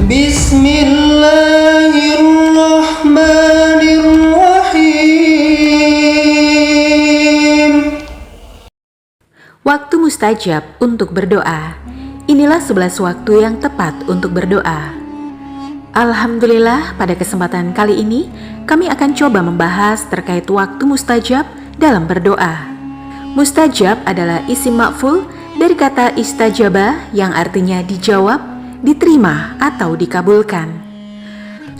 Bismillahirrahmanirrahim. Waktu mustajab untuk berdoa. Inilah 11 waktu yang tepat untuk berdoa. Alhamdulillah, pada kesempatan kali ini kami akan coba membahas terkait waktu mustajab dalam berdoa. Mustajab adalah isim maf'ul dari kata istajabah yang artinya dijawab, diterima atau dikabulkan.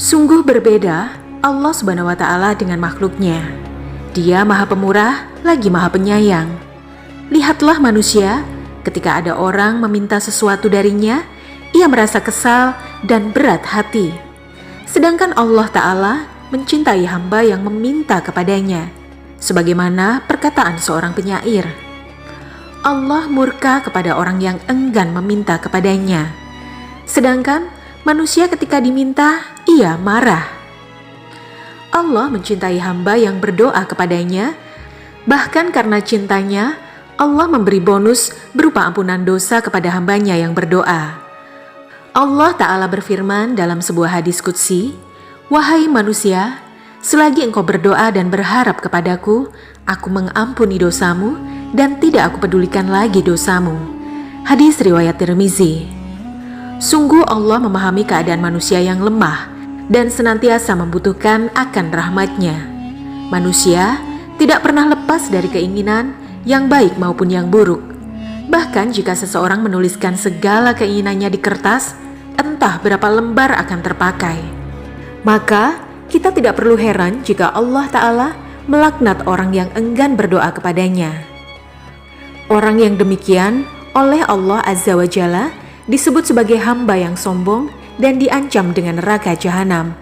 Sungguh berbeda Allah Subhanahu wa Ta'ala dengan makhluknya. Dia Maha Pemurah lagi Maha Penyayang. Lihatlah manusia, ketika ada orang meminta sesuatu darinya, ia merasa kesal dan berat hati. Sedangkan Allah Ta'ala mencintai hamba yang meminta kepadanya, sebagaimana perkataan seorang penyair. Allah murka kepada orang yang enggan meminta kepadanya, sedangkan manusia ketika diminta, ia marah. Allah mencintai hamba yang berdoa kepadanya, bahkan karena cintanya, Allah memberi bonus berupa ampunan dosa kepada hambanya yang berdoa. Allah Ta'ala berfirman dalam sebuah hadis qudsi, "Wahai manusia, selagi engkau berdoa dan berharap kepadaku, aku mengampuni dosamu dan tidak aku pedulikan lagi dosamu." Hadis riwayat Tirmizi. Sungguh Allah memahami keadaan manusia yang lemah dan senantiasa membutuhkan akan rahmat-Nya. Manusia tidak pernah lepas dari keinginan yang baik maupun yang buruk. Bahkan jika seseorang menuliskan segala keinginannya di kertas, entah berapa lembar akan terpakai. Maka kita tidak perlu heran jika Allah Ta'ala melaknat orang yang enggan berdoa kepadanya. Orang yang demikian oleh Allah Azza wa Jalla disebut sebagai hamba yang sombong dan diancam dengan neraka jahanam.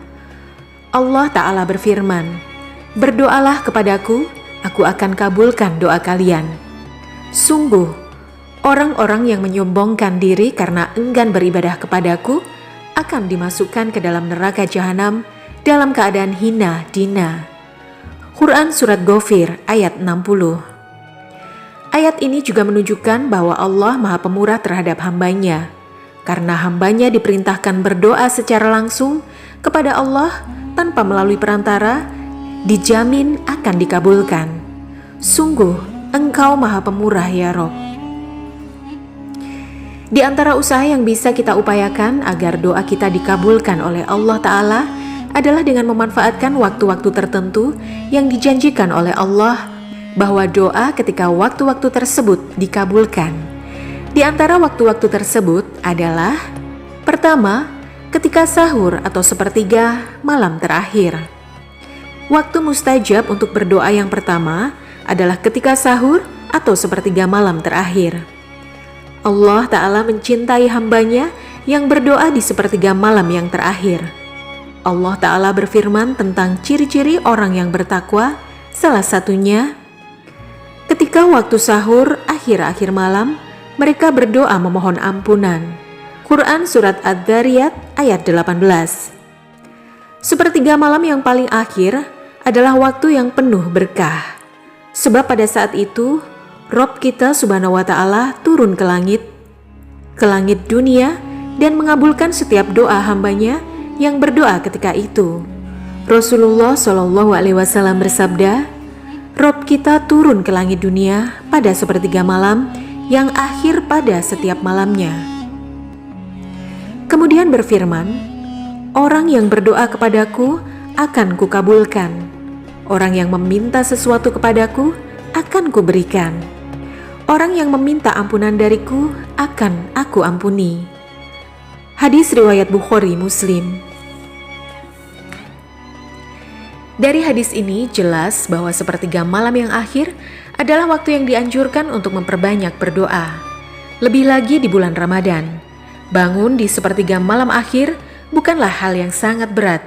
Allah Ta'ala berfirman, "Berdoalah kepadaku, aku akan kabulkan doa kalian." Sungguh, orang-orang yang menyombongkan diri karena enggan beribadah kepadaku akan dimasukkan ke dalam neraka jahanam dalam keadaan hina dina. Quran Surat Ghafir ayat 60. Ayat ini juga menunjukkan bahwa Allah Maha Pemurah terhadap hambanya. Karena hambanya diperintahkan berdoa secara langsung kepada Allah tanpa melalui perantara, dijamin akan dikabulkan. Sungguh, Engkau Maha Pemurah ya Rob. Di antara usaha yang bisa kita upayakan agar doa kita dikabulkan oleh Allah Ta'ala adalah dengan memanfaatkan waktu-waktu tertentu yang dijanjikan oleh Allah bahwa doa ketika waktu-waktu tersebut dikabulkan. Di antara waktu-waktu tersebut adalah: pertama, ketika sahur atau sepertiga malam terakhir. Waktu mustajab untuk berdoa yang pertama adalah ketika sahur atau sepertiga malam terakhir. Allah Ta'ala mencintai hambanya yang berdoa di sepertiga malam yang terakhir. Allah Ta'ala berfirman tentang ciri-ciri orang yang bertakwa, salah satunya, ketika waktu sahur akhir-akhir malam, mereka berdoa memohon ampunan. Quran Surat Adz-Dzariyat ayat 18. Sepertiga malam yang paling akhir adalah waktu yang penuh berkah. Sebab pada saat itu, Rob kita Subhanahu wa Ta'ala turun ke langit dunia dan mengabulkan setiap doa hambanya yang berdoa ketika itu. Rasulullah SAW bersabda, Rob kita turun ke langit dunia pada sepertiga malam yang akhir pada setiap malamnya. Kemudian berfirman, orang yang berdoa kepadaku akan kukabulkan. Orang yang meminta sesuatu kepadaku akan kuberikan. Orang yang meminta ampunan dariku akan aku ampuni. Hadis riwayat Bukhari Muslim. Dari hadis ini jelas bahwa sepertiga malam yang akhir adalah waktu yang dianjurkan untuk memperbanyak berdoa. Lebih lagi di bulan Ramadan. Bangun di sepertiga malam akhir bukanlah hal yang sangat berat.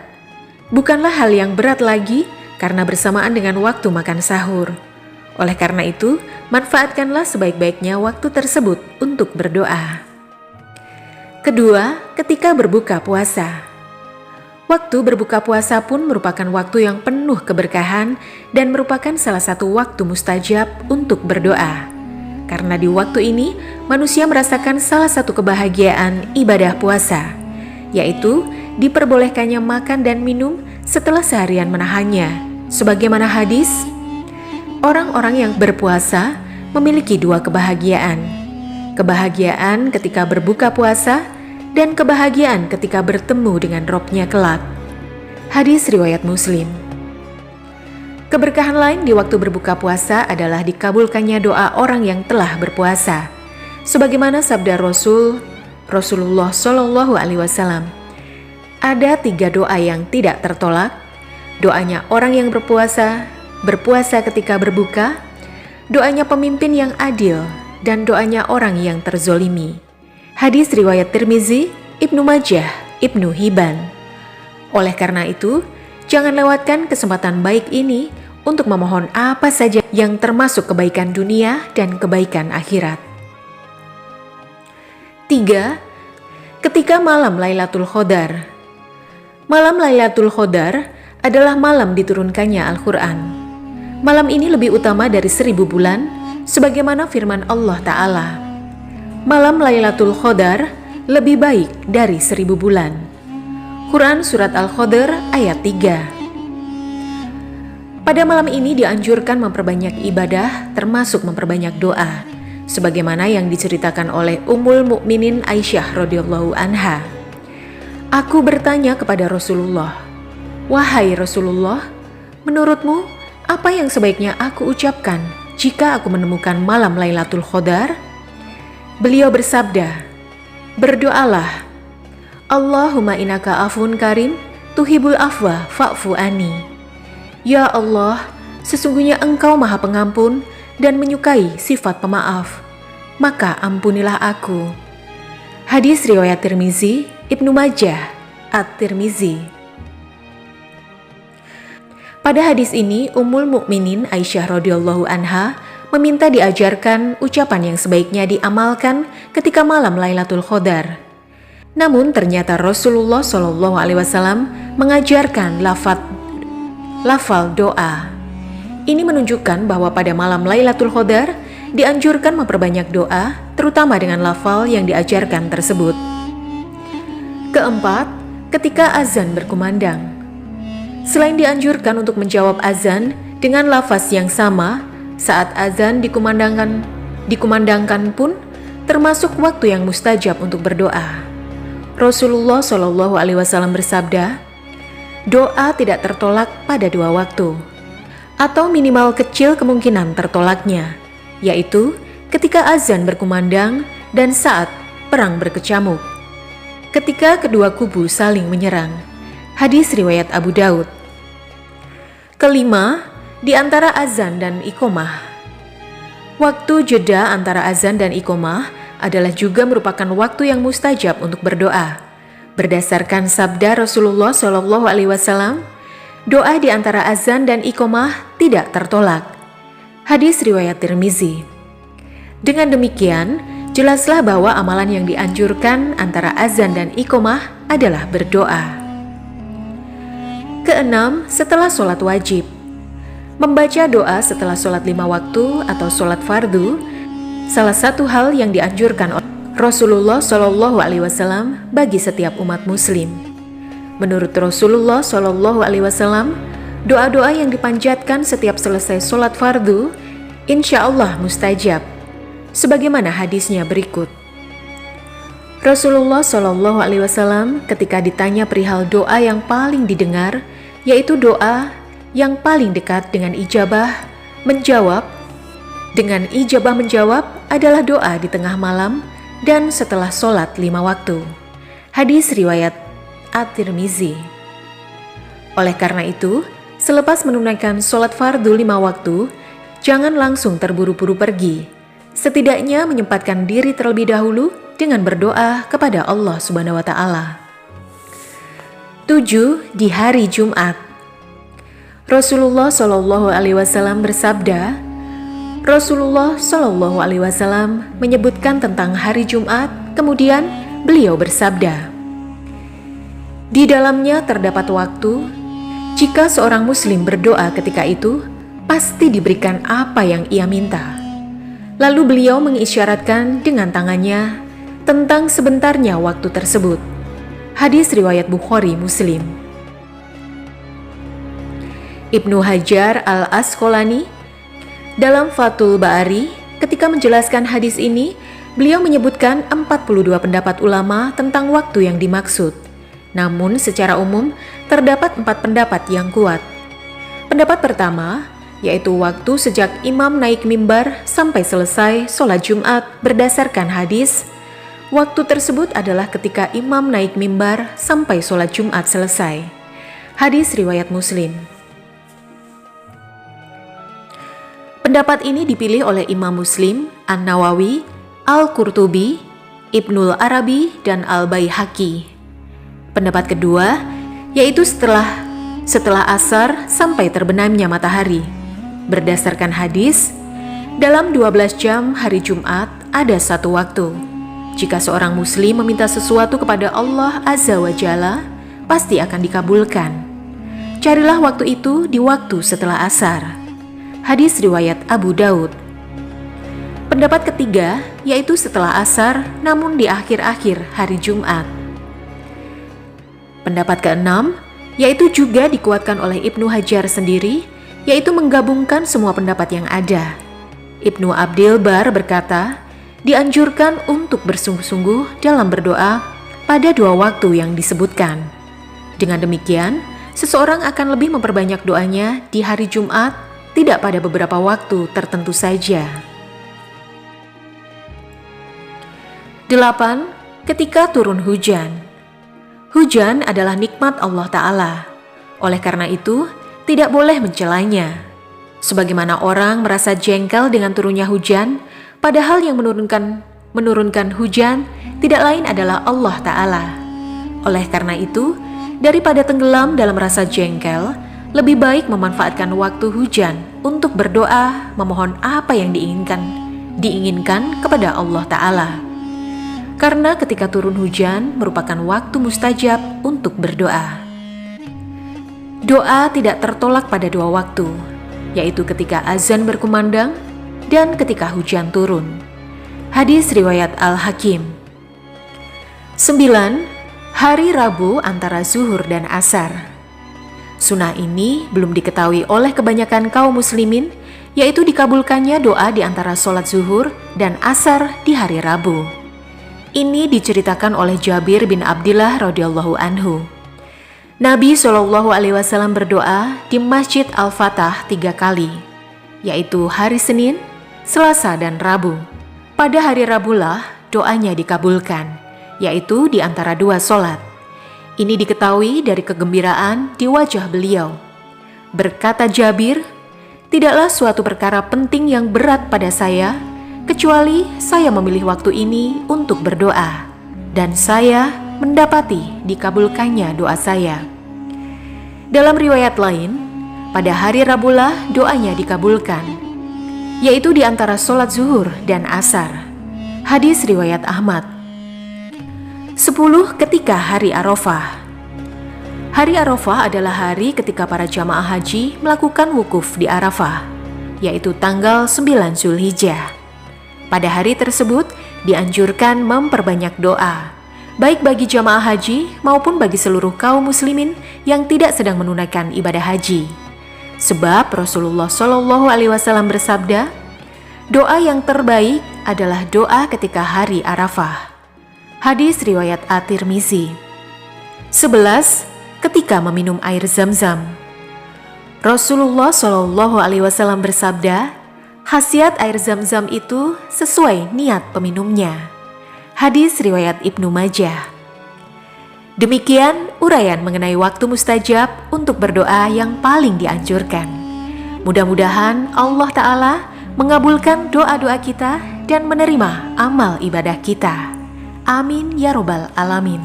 Bukanlah hal yang berat lagi karena bersamaan dengan waktu makan sahur. Oleh karena itu, manfaatkanlah sebaik-baiknya waktu tersebut untuk berdoa. Kedua, ketika berbuka puasa. Waktu berbuka puasa pun merupakan waktu yang penuh keberkahan dan merupakan salah satu waktu mustajab untuk berdoa. Karena di waktu ini, manusia merasakan salah satu kebahagiaan ibadah puasa, yaitu diperbolehkannya makan dan minum setelah seharian menahannya. Sebagaimana hadis, orang-orang yang berpuasa memiliki dua kebahagiaan. Kebahagiaan ketika berbuka puasa dan kebahagiaan ketika bertemu dengan Robnya kelak. Hadis riwayat Muslim. Keberkahan lain di waktu berbuka puasa adalah dikabulkannya doa orang yang telah berpuasa. Sebagaimana sabda Rasulullah Shallallahu Alaihi Wasallam, ada 3 doa yang tidak tertolak. Doanya orang yang berpuasa ketika berbuka, doanya pemimpin yang adil, dan doanya orang yang terzolimi. Hadis riwayat Tirmizi, Ibnu Majah, Ibnu Hibban. Oleh karena itu, jangan lewatkan kesempatan baik ini untuk memohon apa saja yang termasuk kebaikan dunia dan kebaikan akhirat. 3. Ketika malam Lailatul Qadar. Malam Lailatul Qadar adalah malam diturunkannya Al-Quran. Malam ini lebih utama dari 1000 bulan, sebagaimana firman Allah Ta'ala. Malam Lailatul Qadar lebih baik dari 1000 bulan. Quran Surat Al-Qadar ayat 3. Pada malam ini dianjurkan memperbanyak ibadah, termasuk memperbanyak doa, sebagaimana yang diceritakan oleh Ummul Mukminin Aisyah radhiyallahu anha. Aku bertanya kepada Rasulullah, "Wahai Rasulullah, menurutmu apa yang sebaiknya aku ucapkan jika aku menemukan malam Lailatul Qadar?" Beliau bersabda, "Berdoalah, Allahumma innaka afun karim, tuhibul afwa fa'fu ani." Ya Allah, sesungguhnya Engkau Maha Pengampun dan menyukai sifat pemaaf, maka ampunilah aku. Hadis riwayat Tirmizi, Ibnu Majah, At-Tirmizi. Pada hadis ini, Ummul Mukminin Aisyah radhiyallahu anha meminta diajarkan ucapan yang sebaiknya diamalkan ketika malam Lailatul Qadar. Namun ternyata Rasulullah Shallallahu Alaihi Wasallam mengajarkan lafal doa. Ini menunjukkan bahwa pada malam Lailatul Qadar dianjurkan memperbanyak doa, terutama dengan lafal yang diajarkan tersebut. Keempat, ketika azan berkumandang. Selain dianjurkan untuk menjawab azan dengan lafaz yang sama, saat azan dikumandangkan pun termasuk waktu yang mustajab untuk berdoa. Rasulullah Shallallahu Alaihi Wasallam bersabda, doa tidak tertolak pada 2 waktu, atau minimal kecil kemungkinan tertolaknya, yaitu ketika azan berkumandang dan saat perang berkecamuk, ketika kedua kubu saling menyerang. Hadis riwayat Abu Daud. Kelima, di antara azan dan iqomah. Waktu jeda antara azan dan iqomah adalah juga merupakan waktu yang mustajab untuk berdoa. Berdasarkan sabda Rasulullah Shallallahu Alaihi Wasallam, doa di antara azan dan iqomah tidak tertolak. Hadis riwayat Tirmizi. Dengan demikian, jelaslah bahwa amalan yang dianjurkan antara azan dan iqomah adalah berdoa. Keenam, setelah sholat wajib. Membaca doa setelah sholat 5 waktu atau sholat fardu, salah satu hal yang dianjurkan oleh Rasulullah Shallallahu Alaihi Wasallam bagi setiap umat muslim. Menurut Rasulullah Shallallahu Alaihi Wasallam, doa-doa yang dipanjatkan setiap selesai sholat fardu, insya Allah mustajab. Sebagaimana hadisnya berikut. Rasulullah Shallallahu Alaihi Wasallam ketika ditanya perihal doa yang paling didengar, yaitu doa yang paling dekat dengan ijabah menjawab adalah doa di tengah malam dan setelah sholat 5 waktu. Hadis riwayat At-Tirmizi. Oleh karena itu, selepas menunaikan sholat fardu 5 waktu, jangan langsung terburu-buru pergi. Setidaknya menyempatkan diri terlebih dahulu dengan berdoa kepada Allah Subhanahu wa Ta'ala. 7. Di hari Jumat. Rasulullah Shallallahu Alaihi Wasallam bersabda, Rasulullah Shallallahu Alaihi Wasallam menyebutkan tentang hari Jumat, kemudian beliau bersabda, di dalamnya terdapat waktu, jika seorang muslim berdoa ketika itu, pasti diberikan apa yang ia minta. Lalu beliau mengisyaratkan dengan tangannya tentang sebentarnya waktu tersebut. Hadis riwayat Bukhari Muslim. Ibnu Hajar al-Asqalani dalam Fathul Bari ketika menjelaskan hadis ini, beliau menyebutkan 42 pendapat ulama tentang waktu yang dimaksud. Namun secara umum terdapat 4 pendapat yang kuat. Pendapat pertama, yaitu waktu sejak imam naik mimbar sampai selesai sholat Jumat berdasarkan hadis. Waktu tersebut adalah ketika imam naik mimbar sampai sholat Jumat selesai. Hadis riwayat Muslim. Pendapat ini dipilih oleh Imam Muslim, An-Nawawi, Al-Qurtubi, Ibnul Arabi, dan Al-Baihaqi. Pendapat kedua, yaitu setelah asar sampai terbenamnya matahari. Berdasarkan hadis, dalam 12 jam hari Jumat ada satu waktu. Jika seorang muslim meminta sesuatu kepada Allah Azza wa Jalla, pasti akan dikabulkan. Carilah waktu itu di waktu setelah asar. Hadis riwayat Abu Daud. Pendapat ketiga, yaitu setelah asar namun di akhir-akhir hari Jumat. Pendapat keenam, yaitu juga dikuatkan oleh Ibnu Hajar sendiri, yaitu menggabungkan semua pendapat yang ada. Ibnu Abdil Bar berkata, dianjurkan untuk bersungguh-sungguh dalam berdoa pada 2 waktu yang disebutkan. Dengan demikian, seseorang akan lebih memperbanyak doanya di hari Jumat, tidak pada beberapa waktu tertentu saja. 8. Ketika turun hujan. Hujan adalah nikmat Allah Ta'ala. Oleh karena itu, tidak boleh mencelanya. Sebagaimana orang merasa jengkel dengan turunnya hujan, padahal yang menurunkan hujan tidak lain adalah Allah Ta'ala. Oleh karena itu, daripada tenggelam dalam rasa jengkel, lebih baik memanfaatkan waktu hujan untuk berdoa, memohon apa yang diinginkan kepada Allah Ta'ala. Karena ketika turun hujan merupakan waktu mustajab untuk berdoa. Doa tidak tertolak pada 2 waktu, yaitu ketika azan berkumandang dan ketika hujan turun. Hadis riwayat Al-Hakim. 9. Hari Rabu antara zuhur dan asar. Sunnah ini belum diketahui oleh kebanyakan kaum muslimin, yaitu dikabulkannya doa di antara sholat zuhur dan asar di hari Rabu. Ini diceritakan oleh Jabir bin Abdillah radhiyallahu anhu. Nabi SAW berdoa di Masjid Al-Fatah 3 kali, yaitu hari Senin, Selasa, dan Rabu. Pada hari Rabulah doanya dikabulkan, yaitu di antara 2 sholat. Ini diketahui dari kegembiraan di wajah beliau. Berkata Jabir, tidaklah suatu perkara penting yang berat pada saya, kecuali saya memilih waktu ini untuk berdoa, dan saya mendapati dikabulkannya doa saya. Dalam riwayat lain, pada hari Rabulah doanya dikabulkan, yaitu di antara sholat zuhur dan asar. Hadis riwayat Ahmad. 10. Ketika hari Arafah. Hari Arafah adalah hari ketika para jamaah haji melakukan wukuf di Arafah, yaitu tanggal 9 Zulhijjah. Pada hari tersebut dianjurkan memperbanyak doa, baik bagi jamaah haji maupun bagi seluruh kaum muslimin yang tidak sedang menunaikan ibadah haji. Sebab Rasulullah SAW bersabda, doa yang terbaik adalah doa ketika hari Arafah. Hadis riwayat At-Tirmizi. 11. Ketika meminum air Zam-Zam. Rasulullah SAW bersabda, khasiat air Zam-Zam itu sesuai niat peminumnya. Hadis riwayat Ibnu Majah. Demikian uraian mengenai waktu mustajab untuk berdoa yang paling dianjurkan. Mudah-mudahan Allah Ta'ala mengabulkan doa-doa kita dan menerima amal ibadah kita. Amin ya robbal alamin.